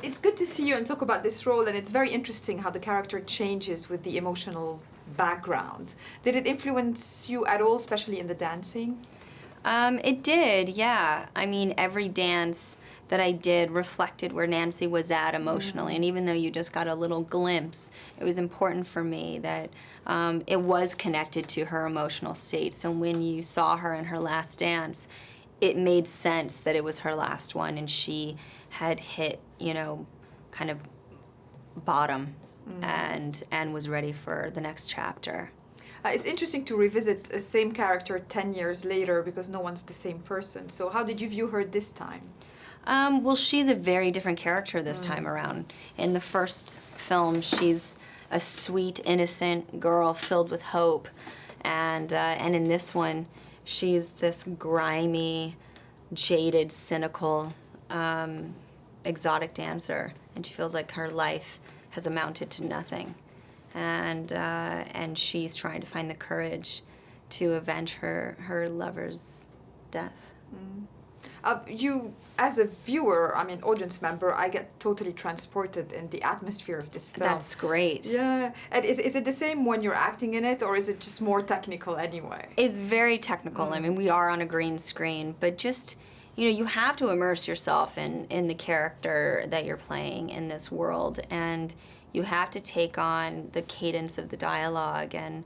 It's good to see you and talk about this role, and it's very interesting how the character changes with the emotional background. Did it influence you at all, especially in the dancing? It did, yeah. I mean, every dance that I did reflected where Nancy was at emotionally. And even though you just got a little glimpse, it was important for me that it was connected to her emotional state. So when you saw her in her last dance, it made sense that it was her last one and she had hit, you know, kind of bottom and was ready for the next chapter. It's interesting to revisit the same character 10 years later because no one's the same person. So how did you view her this time? Well, she's a very different character this time around. In the first film, she's a sweet, innocent girl filled with hope. And in this one, she's this grimy, jaded, cynical, exotic dancer. And she feels like her life has amounted to nothing. And she's trying to find the courage to avenge her lover's death. You, as a viewer, I mean, audience member, I get totally transported in the atmosphere of this film. That's great. Yeah. And is it the same when you're acting in it, or is it just more technical anyway? It's very technical. I mean, we are on a green screen, but just, you know, you have to immerse yourself in the character that you're playing in this world, and you have to take on the cadence of the dialogue, and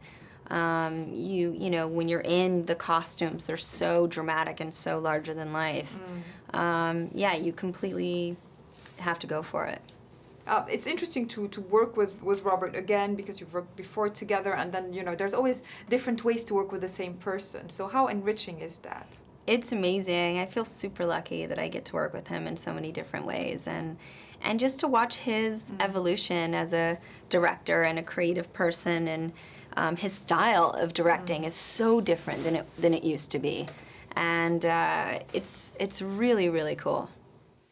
you know, when you're in the costumes, they're so dramatic and so larger than life. Yeah, you completely have to go for it. It's interesting to work with Robert again because you've worked before together, and then, you know, there's always different ways to work with the same person. So how enriching is that? It's amazing. I feel super lucky that I get to work with him in so many different ways, and just to watch his evolution as a director and a creative person, and his style of directing is so different than it used to be, and it's really, really cool.